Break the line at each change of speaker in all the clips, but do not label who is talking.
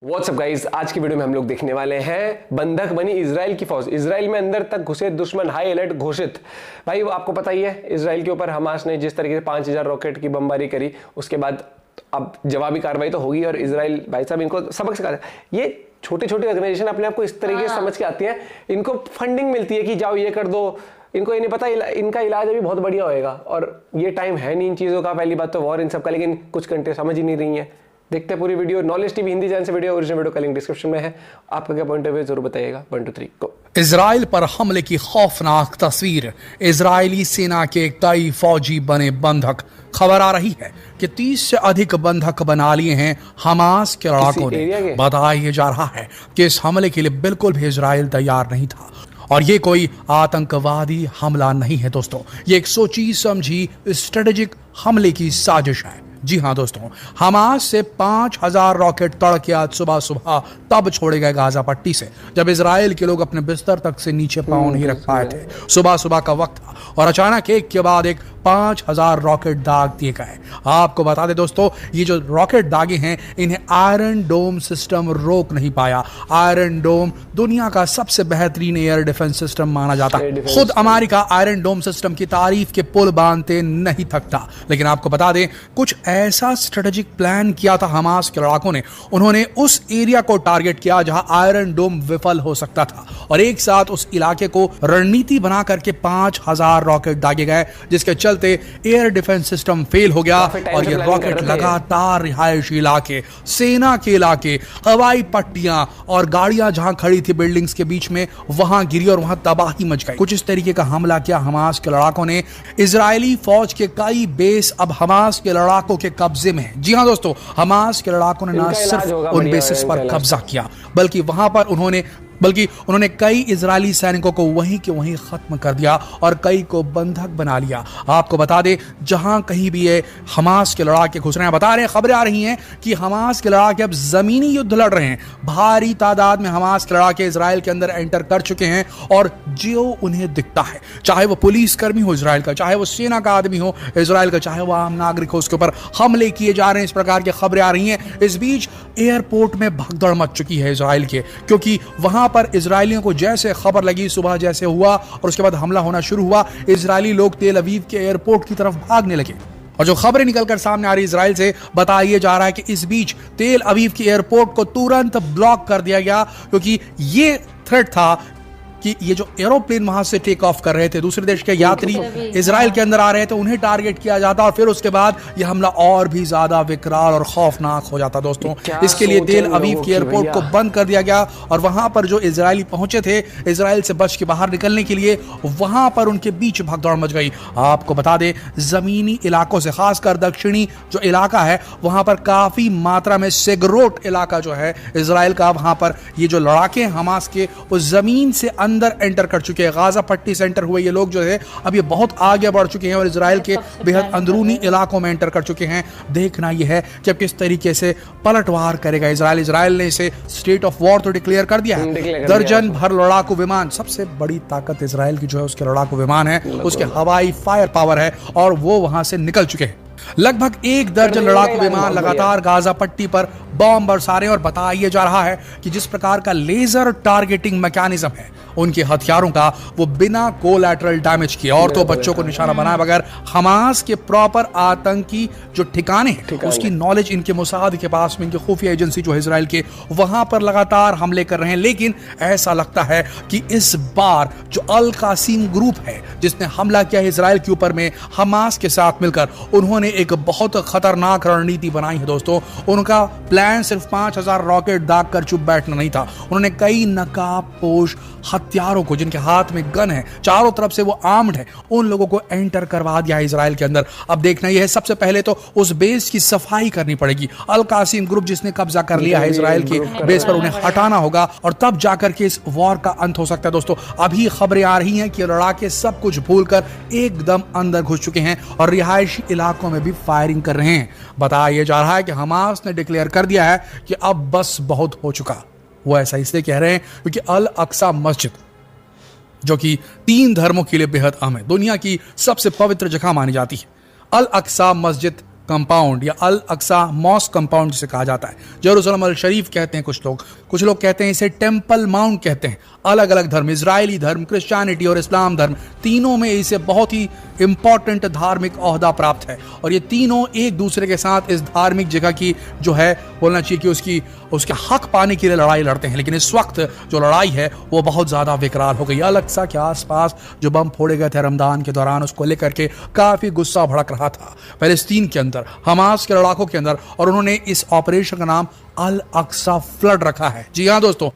WhatsApp guys, आज की video में हम लोग देखने वाले हैं बंधक बनी इजराइल की फौज। इजराइल में अंदर तक घुसे दुश्मन, हाई अलर्ट घोषित। भाई वो आपको पता ही है, इजराइल के ऊपर हमास ने जिस तरीके से 5000 रॉकेट की बमबारी करी, उसके बाद अब जवाबी कार्रवाई तो होगी और इजराइल भाई साहब इनको सबक सिखा है। ये छोटी छोटी ऑर्गेनाइजेशन अपने आप को इस तरीके से समझ के आती है, इनको फंडिंग मिलती है कि जाओ ये कर दो। इनको ये नहीं पता इनका इलाज अभी बहुत बढ़िया होएगा और ये टाइम है नहीं इन चीज़ों का। पहली बात तो वॉर इन सब का, लेकिन कुछ कंट्री समझ ही नहीं रही है। देखते हैं पूरी video. Knowledge TV Hindi channel से वीडियो, ओरिजिनल वीडियो का लिंक डिस्क्रिप्शन में है। आपका क्या पॉइंट ऑफ व्यू जरूर बताइएगा। 1 2 3 गो।
इजराइल पर हमले की खौफनाक तस्वीर। इजरायली सेना के कई फौजी बने बंधक। खबर आ रही है कि 30 से अधिक बंधक बना लिए हैं हमास के लड़ाकों ने। बताया जा रहा है कि इस हमले के लिए बिल्कुल भी इजराइल तैयार नहीं था और ये कोई आतंकवादी हमला नहीं है दोस्तों, ये एक सोची समझी स्ट्रेटेजिक हमले की साजिश है। जी हाँ दोस्तों, हमास से 5000 रॉकेट तड़के आज सुबह सुबह तब छोड़े गए गाजा पट्टी से जब इजराइल के लोग अपने बिस्तर तक से नीचे पांव नहीं रख पाए थे। सुबह सुबह का वक्त था और अचानक एक के बाद एक 5000 रॉकेट दाग दिए गए। आपको बता दें दोस्तों, ये जो रॉकेट दागे हैं इन्हें आयरन डोम सिस्टम रोक नहीं पाया। आयरन डोम दुनिया का सबसे बेहतरीन एयर डिफेंस सिस्टम माना जाता है। खुद अमेरिका आयरन डोम सिस्टम की तारीफ के पुल बांधते नहीं थकता। लेकिन आपको बता दें, कुछ ऐसा स्ट्रेटेजिक प्लान किया था हमास के लड़ाकों ने। उन्होंने उस एरिया को टारगेट किया जहां आयरन डोम विफल हो सकता था और एक साथ उस इलाके को रणनीति बना करके 5000 रॉकेट दागे गए, जिसके चलते एयर डिफेंस सिस्टम फेल हो गया और ये रॉकेट लगातार रिहायशी इलाके, सेना के इलाके, हवाई पट्टियां और गाड़ियां जहां खड़ी थी बिल्डिंग्स के बीच में, वहां गिरी और वहां तबाही मच गई। कुछ इस तरीके का हमला किया हमास के लड़ाकों ने। इजरायली फौज के कई बेस अब हमास के लड़ाकों के कब्जे में है। जी हां दोस्तों, हमास के लड़ाकों ने न सिर्फ उन बेसिस पर कब्जा किया बल्कि वहां पर उन्होंने कई इजरायली सैनिकों को वहीं के वहीं खत्म कर दिया और कई को बंधक बना लिया। आपको बता दें, जहां कहीं भी ये हमास के लड़ाके घुस रहे हैं, बता रहे हैं, खबरें आ रही हैं कि हमास के लड़ाके अब जमीनी युद्ध लड़ रहे हैं। भारी तादाद में हमास के लड़ाके इजराइल के अंदर एंटर कर चुके हैं और जो उन्हें दिखता है, चाहे वो पुलिस कर्मी हो इजराइल का, चाहे वो सेना का आदमी हो इजराइल का, चाहे वो आम नागरिक हो, उसके ऊपर हमले किए जा रहे हैं। इस प्रकार की खबरें आ रही हैं। इस बीच एयरपोर्ट में भगदड़ मच चुकी है इजराइल के, क्योंकि वहां पर इजरायलियों को जैसे खबर लगी, सुबह जैसे हुआ और उसके बाद हमला होना शुरू हुआ, इजरायली लोग तेल अवीव के एयरपोर्ट की तरफ भागने लगे। और जो खबरें निकलकर सामने आ रही इजराइल से, बताया जा रहा है कि इस बीच तेल अवीव की एयरपोर्ट को तुरंत ब्लॉक कर दिया गया, क्योंकि ये थ्रेट था कि ये जो एरोप्लेन वहां से टेक ऑफ कर रहे थे, दूसरे देश के यात्री इजराइल के अंदर आ रहे थे, उन्हें टारगेट किया जाता और फिर उसके बाद ये हमला और भी ज्यादा विकराल और खौफनाक हो जाता दोस्तों। इसके लिए तेल अवीव की एयरपोर्ट को बंद कर दिया गया और वहां पर जो इजरायली पहुंचे थे इजराइल से बच के बाहर निकलने के लिए, वहां पर उनके बीच भगदड़ मच गई। आपको बता दें, जमीनी इलाकों से, खासकर दक्षिणी जो इलाका है वहां पर काफी मात्रा में सेगरोट इलाका जो है इजराइल का, वहां पर ये जो लड़ाके हमास के वो जमीन से अंदर एंटर कर चुके हैं। गाजा पट्टी से एंटर हुए ये लोग जो है अब ये बहुत आगे बढ़ चुके हैं और इजराइल के बेहद अंदरूनी इलाकों में एंटर कर चुके हैं। देखना यह है कि अब किस तरीके से पलटवार करेगा इजराइल। इजराइल ने इसे स्टेट ऑफ वॉर तो डिक्लेयर कर दिया है। दर्जन भर लड़ाकू विमान, सबसे बड़ी ताकत इजराइल की जो है उसके लड़ाकू विमान है, उसके हवाई फायर पावर है और वो वहां से निकल चुके हैं। लगभग 1 दर्जन लड़ाकू विमान लगातार गाजा पट्टी पर बम बरसा रहे हैं और बताया जा रहा है कि जिस प्रकार का लेजर टारगेटिंग मैकेनिज्म है उनके हथियारों का, वो बिना कोलैटरल डैमेज किए, और तो बच्चों को निशाना बनाए बगैर हमास के प्रॉपर आतंकी जो ठिकाने हैं उसकी नॉलेज इनके मोसाद के पास में, इनकी खुफिया एजेंसी जो है इजराइल के, वहां पर लगातार हमले कर रहे हैं। लेकिन ऐसा लगता है कि इस बार जो अल कासिम ग्रुप है जिसने हमला किया है इजराइल के ऊपर में हमास के साथ मिलकर, उन्होंने एक बहुत खतरनाक रणनीति बनाई है दोस्तों। उनका प्लान सिर्फ 5000 रॉकेट दाग कर चुप बैठना नहीं था। उन्होंने कई नकाबपोश हथियारों को, जिनके हाथ में गन है, चारों तरफ से वो आर्म्ड है, उन लोगों को एंटर करवा दिया है इजराइल के अंदर। अब देखना यह है, सबसे पहले तो उस बेस की सफाई करनी पड़ेगी। अल कासिम ग्रुप जिसने कब्जा कर लिया है इजराइल के बेस पर, उन्हें हटाना होगा और तब जाकर के इस वॉर का अंत हो सकता है दोस्तों। अभी खबरें आ रही हैं कि लड़ाके सब कुछ भूलकर एकदम अंदर घुस चुके हैं और रिहायशी इलाकों में भी फायरिंग कर रहे हैं। बताया जा रहा है कि हमास ने डिक्लेयर कर दिया है कि अब बस बहुत हो चुका। वो ऐसा इसलिए कह रहे हैं क्योंकि अल अक्सा मस्जिद, जो कि 3 धर्मों के लिए बेहद अहम है, दुनिया की सबसे पवित्र जगह मानी जाती है, अल अक्सा मस्जिद कंपाउंड या अल अक्सा मॉस्क कंपाउंड जिसे कहा जाता है, जेरूसलम अल शरीफ कहते हैं कुछ लोग कहते हैं इसे टेम्पल माउंट कहते हैं। अलग अलग धर्म, इजरायली धर्म, क्रिश्चियनिटी और इस्लाम धर्म, तीनों में इसे बहुत ही इंपॉर्टेंट धार्मिक ओहदा प्राप्त है और ये तीनों एक दूसरे के साथ इस धार्मिक जगह की जो है बोलना चाहिए कि उसके हक पाने के लिए लड़ाई लड़ते हैं। लेकिन इस वक्त जो लड़ाई है वो बहुत ज्यादा विकराल हो गई। अल अक्सा के आसपास जो बम फोड़े गए थे रमजान के दौरान, उसको लेकर के काफी गुस्सा भड़क रहा था फिलिस्तीन के अंदर, हमास के लड़ाकों के अंदर, और उन्होंने इस ऑपरेशन का नाम अल अक्सा फ्लड रखा है। जी हाँ दोस्तों,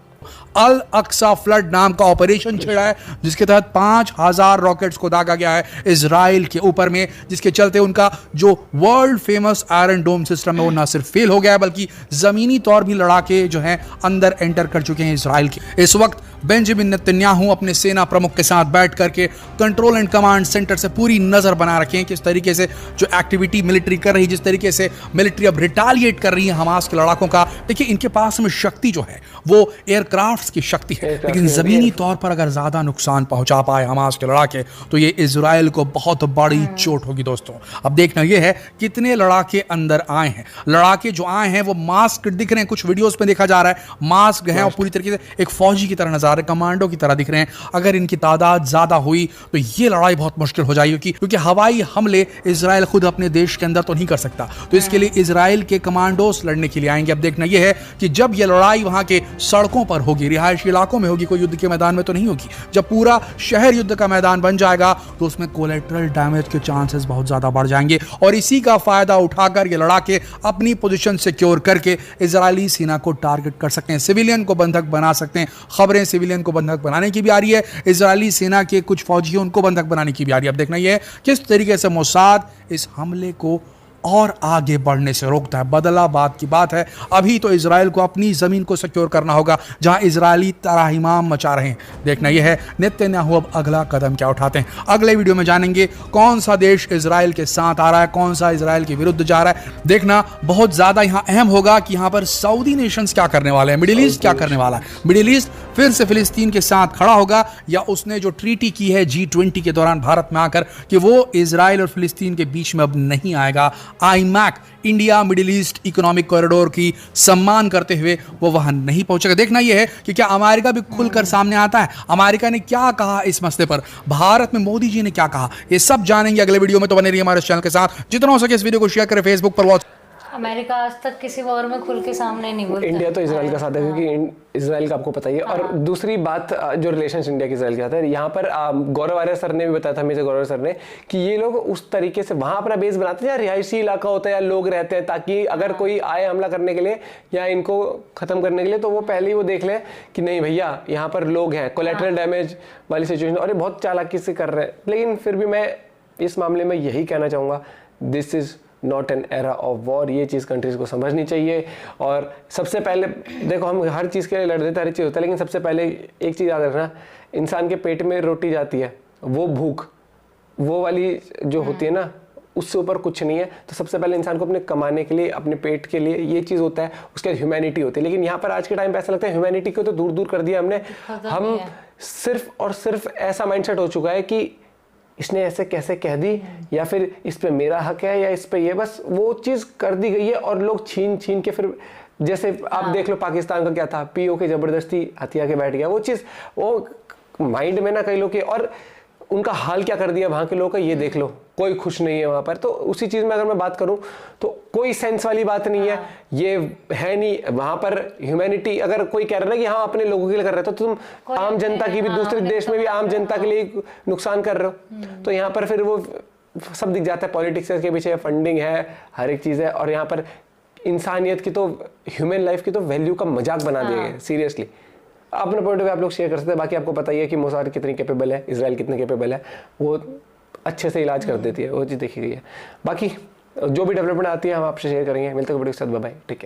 अल अक्सा फ्लड नाम का ऑपरेशन छेड़ा है जिसके तहत 5000 रॉकेट्स को दागा गया है इजराइल के ऊपर में, जिसके चलते उनका जो वर्ल्ड फेमस आयरन डोम सिस्टम है वो ना सिर्फ फेल हो गया है बल्कि जमीनी तौर भी लड़ाके जो हैं अंदर एंटर कर चुके हैं इजराइल के। इस वक्त बेंजामिन नेतन्याहू अपने सेना प्रमुख के साथ बैठ करके कंट्रोल एंड कमांड सेंटर से पूरी नजर बना रखे हैं किस तरीके से जो एक्टिविटी मिलिट्री कर रही है, जिस तरीके से मिलिट्री अब रिटालिएट कर रही है हमास के लड़ाकों का। देखिए इनके पास में शक्ति जो है वो एयरक्राफ्ट की शक्ति है, लेकिन जमीनी तौर पर अगर ज्यादा नुकसान पहुंचा पाए हमास के लड़ाके तो ये इजराइल को बहुत बड़ी चोट होगी दोस्तों। अब देखना यह है कितने लड़ाके अंदर आए हैं। लड़ाके जो आए हैं वो मास्क दिख रहे हैं, कुछ वीडियोस में देखा जा रहा है मास्क है और पूरी तरीके से एक फौजी की तरह नजर आ रहे, कमांडो की तरह दिख रहे हैं। अगर इनकी तादाद ज्यादा हुई तो ये लड़ाई बहुत मुश्किल हो जाएगी क्योंकि हवाई हमले इजराइल खुद अपने देश के अंदर तो नहीं कर सकता, तो इसके लिए इजराइल के कमांडोस लड़ने के लिए आएंगे। अब देखना यह है कि जब यह लड़ाई वहां के सड़कों पर होगी, रिहायशी इलाकों में होगी, कोई युद्ध के मैदान में तो नहीं होगी। जब पूरा शहर युद्ध का मैदान बन जाएगा तो उसमें कोलेटरल डैमेज के चांसेस बहुत ज्यादा बढ़ जाएंगे और इसी का फायदा उठाकर ये लड़ाके अपनी पोजीशन सिक्योर करके इजरायली सेना को टारगेट कर सकते हैं, सिविलियन को बंधक बना सकते हैं। खबरें सिविलियन को बंधक बनाने की भी आ रही है, इजरायली सेना के कुछ फौजी उनको बंधक बनाने की भी आ रही है। अब देखना यह है किस तरीके से मोसाद इस हमले को और आगे बढ़ने से रोकता है। बदलाबाद की बात है, अभी तो इजराइल को अपनी जमीन को सिक्योर करना होगा जहां इजरायली तराहिमाम मचा रहे हैं। देखना यह है नेतन्याहू अब अगला कदम क्या उठाते हैं। अगले वीडियो में जानेंगे कौन सा देश इजराइल के साथ आ रहा है, कौन सा इजराइल के विरुद्ध जा रहा है। देखना बहुत ज्यादा यहां अहम होगा कि यहां पर सऊदी नेशंस क्या करने वाले हैं, मिडिल ईस्ट क्या करने वाला है। मिडिल ईस्ट फिर से फिलिस्तीन के साथ खड़ा होगा या उसने जो ट्रीटी की है G20 के दौरान भारत में आकर कि वो इजराइल और फिलिस्तीन के बीच में अब नहीं आएगा। IMac India middle east economic corridor की सम्मान करते हुए वो वहां नहीं पहुंचेगा। देखना यह है कि क्या अमेरिका भी खुलकर सामने आता है, अमेरिका ने क्या कहा इस मसले पर, भारत में मोदी जी ने क्या कहा, ये सब जानेंगे अगले वीडियो में। तो बने रहिए हमारे चैनल के साथ, जितना हो सके इस वीडियो को शेयर करें, फेसबुक पर वॉच।
अमेरिका आज तक किसी वॉर में खुल के सामने नहीं बोलता।
इंडिया तो इजराइल का साथ है क्योंकि इजराइल का आपको पता ही है। और दूसरी बात जो रिलेशंस इंडिया के इजराइल के साथ है, यहाँ पर गौरव आर्य सर ने भी बताया था, हमें गौरव सर ने, कि ये लोग उस तरीके से वहां अपना बेस बनाते हैं या रिहायशी इलाका होता है या लोग रहते हैं, ताकि अगर कोई आए हमला करने के लिए या इनको खत्म करने के लिए तो वो पहले ही वो देख लें कि नहीं भैया यहाँ पर लोग हैं, कोलेटरल डैमेज वाली सिचुएशन। और ये बहुत चालाकी से कर रहे हैं, लेकिन फिर भी मैं इस मामले में यही कहना चाहूँगा, this is not an era of war. ये चीज़ कंट्रीज को समझनी चाहिए। और सबसे पहले देखो, हम हर चीज़ के लिए लड़ देते, हर चीज़ होता है, लेकिन सबसे पहले एक चीज़ याद रखना, इंसान के पेट में रोटी जाती है, वो भूख वो वाली जो होती है ना, उससे ऊपर कुछ नहीं है। तो सबसे पहले इंसान को अपने कमाने के लिए, अपने पेट के लिए ये चीज़ होता है, उसके बाद ह्यूमैनिटी होती है। लेकिन यहाँ पर आज के टाइम पे ऐसा लगता है ह्यूमैनिटी को तो दूर दूर कर दिया हमने। हम सिर्फ और सिर्फ ऐसा माइंडसेट हो चुका है कि इसने ऐसे कैसे कह दी, या फिर इस पे मेरा हक है, या इस पे ये, बस वो चीज़ कर दी गई है। और लोग छीन छीन के फिर, जैसे आप देख लो पाकिस्तान का क्या था, पीओ के जबरदस्ती हथिया के बैठ गया, वो चीज़ वो माइंड में ना कई लोग के, और उनका हाल क्या कर दिया वहाँ के लोगों का, ये देख लो, कोई खुश नहीं है वहाँ पर। तो उसी चीज़ में अगर मैं बात करूँ तो कोई सेंस वाली बात नहीं है, ये है नहीं वहाँ पर ह्यूमैनिटी। अगर कोई कह रहा है ना कि हाँ अपने लोगों के लिए कर रहे हो, तो तुम आम जनता की भी, दूसरे देश में भी आम जनता के लिए नुकसान कर रहे हो। तो यहाँ पर फिर वो सब दिख जाता है, पॉलिटिक्स के पीछे फंडिंग है, हर एक चीज़ है। और यहाँ पर इंसानियत की तो, ह्यूमन लाइफ की तो वैल्यू का मजाक बना दिया गया सीरियसली। अपने पॉइंट ऑफ व्यू आप लोग शेयर कर सकते हैं। बाकी आपको पता ही है कि मोसाद कितनी कैपेबल है, इजराइल कितने कैपेबल है, वो अच्छे से इलाज कर देती है, वो चीज़ देखी गई है। बाकी जो भी डेवलपमेंट आती है हम आपसे शेयर करेंगे। मिलते हैं वीडियो के साथ, बाय बाय, ठीक है।